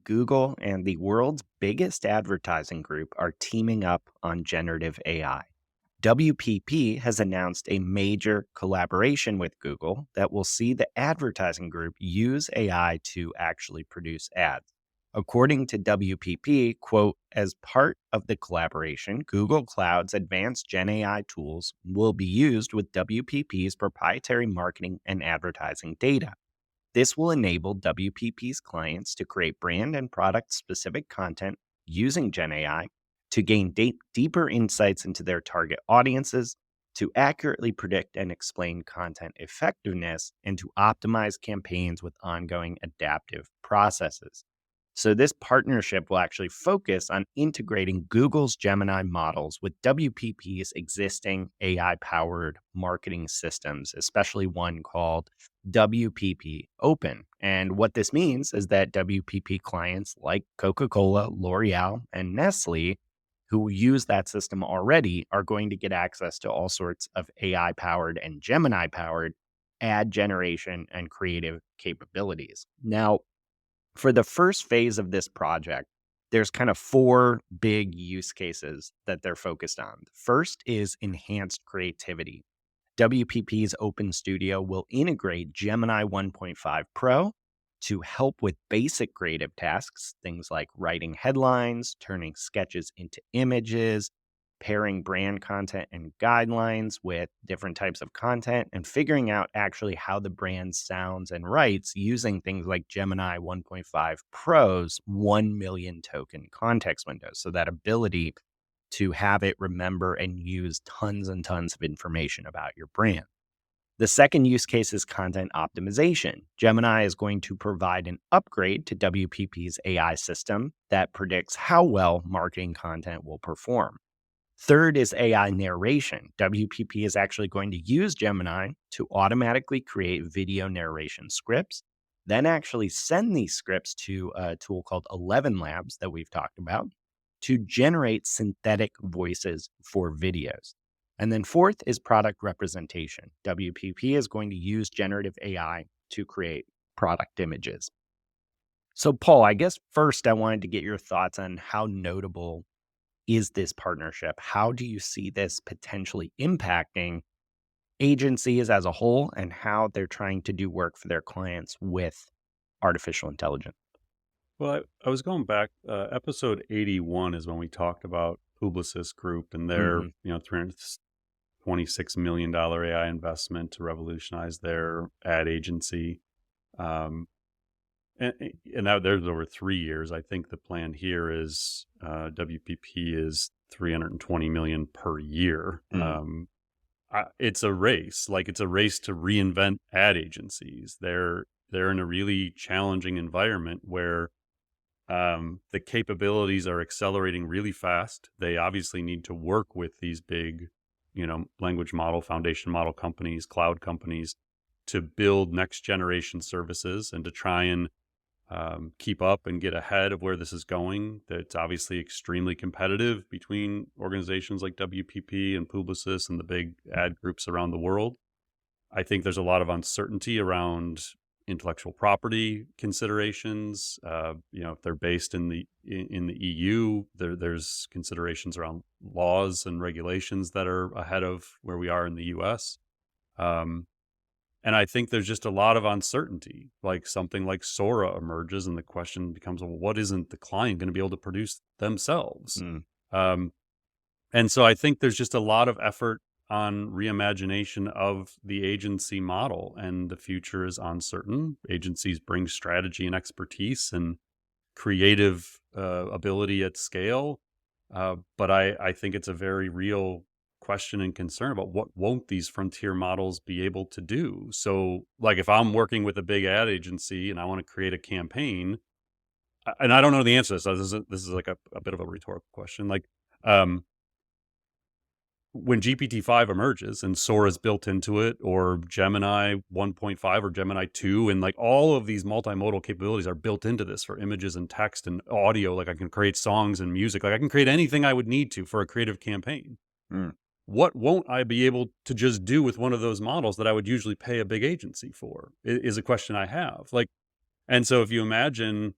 Google and the world's biggest advertising group are teaming up on generative AI. WPP has announced a major collaboration with Google that will see the advertising group use AI to actually produce ads. According to WPP, quote, as part of the collaboration, Google Cloud's advanced Gen AI tools will be used with WPP's proprietary marketing and advertising data. This will enable WPP's clients to create brand and product specific content using Gen AI to gain deeper insights into their target audiences, to accurately predict and explain content effectiveness, and to optimize campaigns with ongoing adaptive processes. So, this partnership will actually focus on integrating Google's Gemini models with WPP's existing AI powered marketing systems, especially one called WPP Open. And what this means is that WPP clients like Coca-Cola, L'Oreal, and Nestle, who use that system already, are going to get access to all sorts of AI powered and Gemini powered ad generation and creative capabilities. Now, for the first phase of this project, there's kind of four big use cases that they're focused on. The first is enhanced creativity. WPP's Open Studio will integrate Gemini 1.5 Pro to help with basic creative tasks, things like writing headlines, turning sketches into images, pairing brand content and guidelines with different types of content, and figuring out actually how the brand sounds and writes using things like Gemini 1.5 Pro's 1 million token context windows. So that ability to have it remember and use tons and tons of information about your brand. The second use case is content optimization. Gemini is going to provide an upgrade to WPP's AI system that predicts how well marketing content will perform. Third is AI narration. WPP is actually going to use Gemini to automatically create video narration scripts, then actually send these scripts to a tool called 11 Labs that we've talked about to generate synthetic voices for videos. And then fourth is product representation. WPP is going to use generative AI to create product images. So, Paul, I guess first I wanted to get your thoughts on how notable is this partnership? How do you see this potentially impacting agencies as a whole and how they're trying to do work for their clients with artificial intelligence? Well, I was going back. Episode 81 is when we talked about Publicis Group and their, Hmm. $326 million AI investment to revolutionize their ad agency. Um, and now there's over 3 years. I think the plan here is WPP is 320 million per year. Mm. It's a race. Like it's a race to reinvent ad agencies. They're in a really challenging environment where the capabilities are accelerating really fast. They obviously need to work with these big, language model, foundation model companies, cloud companies to build next generation services and to try and keep up and get ahead of where this is going. That's obviously extremely competitive between organizations like WPP and Publicis and the big ad groups around the world. I think there's a lot of uncertainty around intellectual property considerations. If they're based in the EU, there's considerations around laws and regulations that are ahead of where we are in the US. And I think there's just a lot of uncertainty. Like something like Sora emerges, and the question becomes, well, what isn't the client going to be able to produce themselves? Mm. Um, and so I think there's just a lot of effort on reimagination of the agency model, and the future is uncertain. Agencies bring strategy and expertise and creative ability at scale. But I think it's a very real question and concern about what won't these frontier models be able to do. So like if I'm working with a big ad agency and I want to create a campaign, and I don't know the answer to this, so this is like a bit of a rhetorical question. Like um, when GPT-5 emerges and Sora is built into it, or Gemini 1.5 or Gemini 2, and like all of these multimodal capabilities are built into this for images and text and audio, like I can create songs and music, like I can create anything I would need to for a creative campaign. Mm. What won't I be able to just do with one of those models that I would usually pay a big agency for, is a question I have. Like, and so if you imagine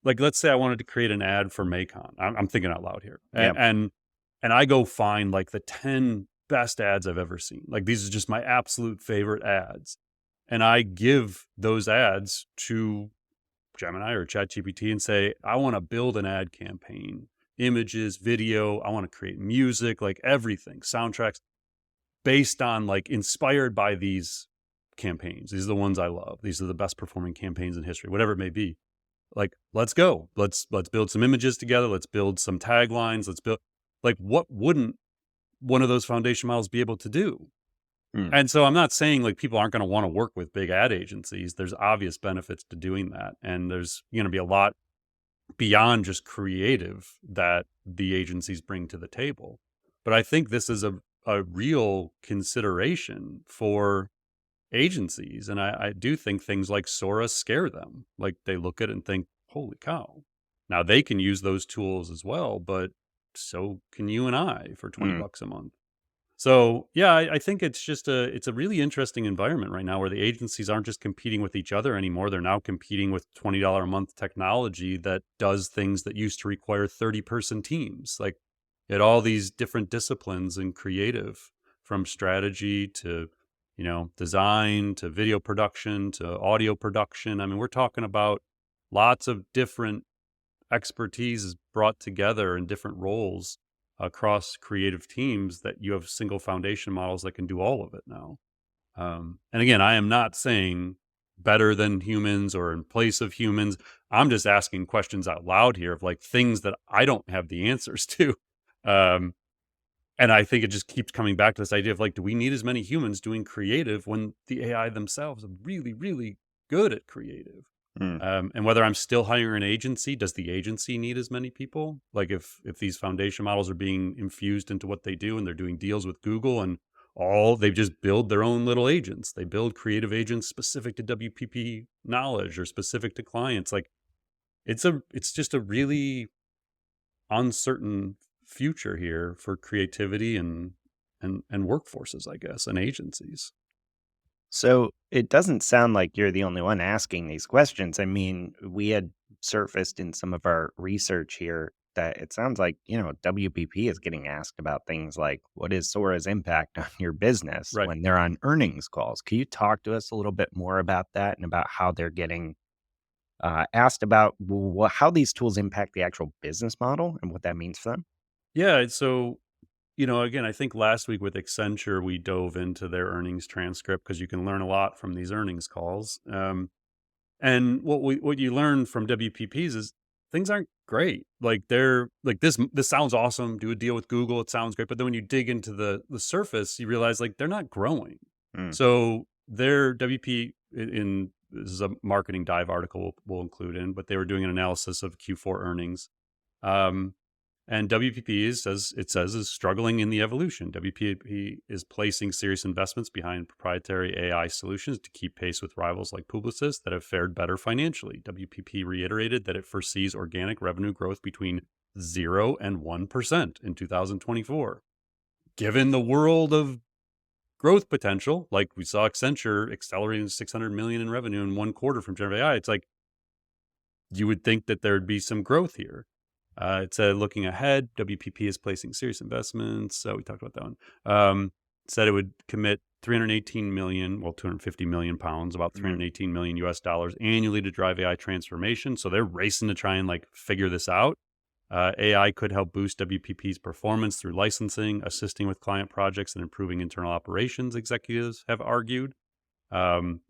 like, let's say I wanted to create an ad for Macon. I'm thinking out loud here. Yeah. And I go find like the 10 best ads I've ever seen. Like, these are just my absolute favorite ads. And I give those ads to Gemini or ChatGPT and say, I want to build an ad campaign, images, video. I want to create music, like everything, soundtracks based on, like, inspired by these campaigns. These are the ones I love. These are the best performing campaigns in history, whatever it may be. Like, let's go. Let's build some images together. Let's build some taglines. Let's build, like, what wouldn't one of those foundation models be able to do? Mm. And so I'm not saying like people aren't going to want to work with big ad agencies. There's obvious benefits to doing that. And there's going to be a lot beyond just creative that the agencies bring to the table. But I think this is a real consideration for agencies. And I do think things like Sora scare them. Like, they look at it and think, holy cow. Now they can use those tools as well, but so can you and I for 20 Mm. bucks a month. So yeah, I think it's a really interesting environment right now where the agencies aren't just competing with each other anymore. They're now competing with $20 a month technology that does things that used to require 30-person teams. Like, at all these different disciplines and creative, from strategy to, design to video production to audio production. I mean, we're talking about lots of different expertise is brought together in different roles across creative teams, that you have single foundation models that can do all of it now. And again, I am not saying better than humans or in place of humans. I'm just asking questions out loud here of, like, things that I don't have the answers to. Um, and I think it just keeps coming back to this idea of, like, do we need as many humans doing creative when the AI themselves are really, really good at creative? Mm. And whether I'm still hiring an agency, does the agency need as many people? Like, if these foundation models are being infused into what they do and they're doing deals with Google and they just build their own little agents. They build creative agents specific to WPP knowledge or specific to clients. Like, it's just a really uncertain future here for creativity and workforces, I guess, and agencies. So it doesn't sound like you're the only one asking these questions. I mean, we had surfaced in some of our research here that it sounds like, WPP is getting asked about things like, what is Sora's impact on your business Right. when they're on earnings calls? Can you talk to us a little bit more about that and about how they're getting asked about how these tools impact the actual business model and what that means for them? Yeah. So, again, I think last week with Accenture, we dove into their earnings transcript because you can learn a lot from these earnings calls. And what you learn from WPPs is things aren't great. Like, they're like, this sounds awesome. Do a deal with Google, it sounds great. But then when you dig into the surface, you realize, like, they're not growing. Mm. So their WP in this is a marketing dive article we'll include in, but they were doing an analysis of Q4 earnings. Um, and WPP is struggling in the evolution. WPP is placing serious investments behind proprietary AI solutions to keep pace with rivals like Publicis that have fared better financially. WPP reiterated that it foresees organic revenue growth between 0 and 1% in 2024. Given the world of growth potential, like we saw Accenture accelerating 600 million in revenue in one quarter from generative AI, it's like you would think that there'd be some growth here. It said, looking ahead, WPP is placing serious investments. So we talked about that one. Said it would commit 318 million, well, 250 million pounds, about Mm. 318 million US dollars annually to drive AI transformation. So they're racing to try and, like, figure this out. AI could help boost WPP's performance through licensing, assisting with client projects, and improving internal operations, executives have argued. Um,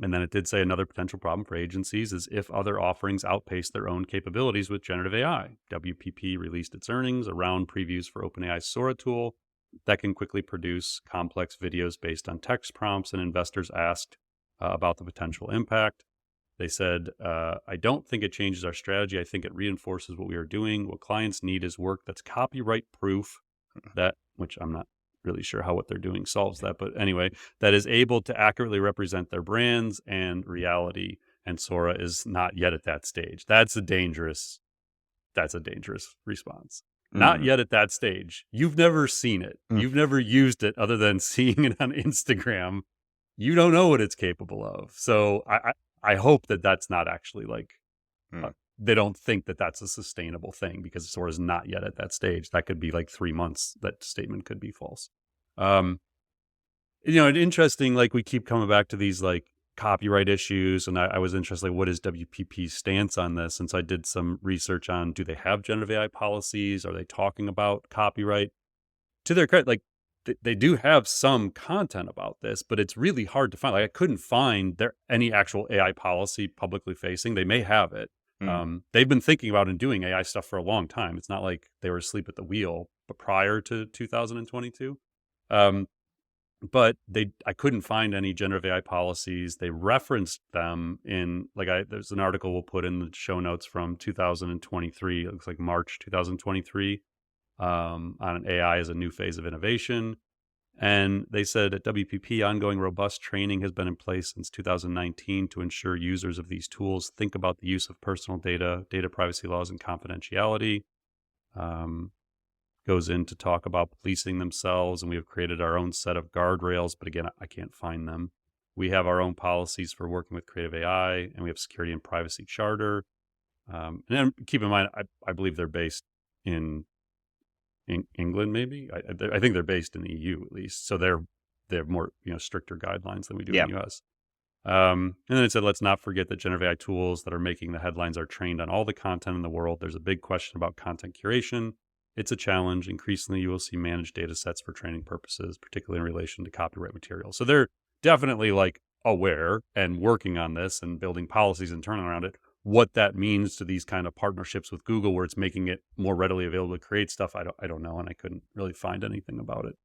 and then it did say another potential problem for agencies is if other offerings outpace their own capabilities with generative AI. WPP released its earnings around previews for OpenAI's Sora tool that can quickly produce complex videos based on text prompts, and investors asked about the potential impact. They said, I don't think it changes our strategy. I think it reinforces what we are doing. What clients need is work that's copyright proof, that, which I'm not really sure how what they're doing solves that. But anyway, that is able to accurately represent their brands and reality. And Sora is not yet at that stage. That's a dangerous response. Not Mm. yet at that stage. You've never seen it. Mm. You've never used it other than seeing it on Instagram. You don't know what it's capable of. So I hope that that's not actually, like, Mm. they don't think that that's a sustainable thing because Sora is not yet at that stage. That could be like 3 months. That statement could be false. Um, interesting. Like we keep coming back to these like copyright issues, and I was interested. Like, what is WPP's stance on this? And so I did some research on: do they have generative AI policies? Are they talking about copyright? To their credit, like they do have some content about this, but it's really hard to find. Like I couldn't find there any actual AI policy publicly facing. They may have it. Mm. They've been thinking about and doing AI stuff for a long time. It's not like they were asleep at the wheel, but prior to 2022. Um, but I couldn't find any generative AI policies. They referenced them in there's an article we'll put in the show notes from 2023. It looks like March 2023, on an AI as a new phase of innovation. And they said at WPP, ongoing robust training has been in place since 2019 to ensure users of these tools think about the use of personal data, data privacy laws, and confidentiality. Goes in to talk about policing themselves, and we have created our own set of guardrails, but again, I can't find them. We have our own policies for working with creative AI, and we have security and privacy charter. And then keep in mind, I believe they're based in England, maybe. I think they're based in the EU at least, so they have more stricter guidelines than we do Yeah. in the US. And then it said, let's not forget that generative AI tools that are making the headlines are trained on all the content in the world. There's a big question about content curation. It's a challenge. Increasingly, you will see managed data sets for training purposes, particularly in relation to copyright material. So they're definitely like aware and working on this and building policies and turning around it. What that means to these kind of partnerships with Google, where it's making it more readily available to create stuff, I don't know, and I couldn't really find anything about it.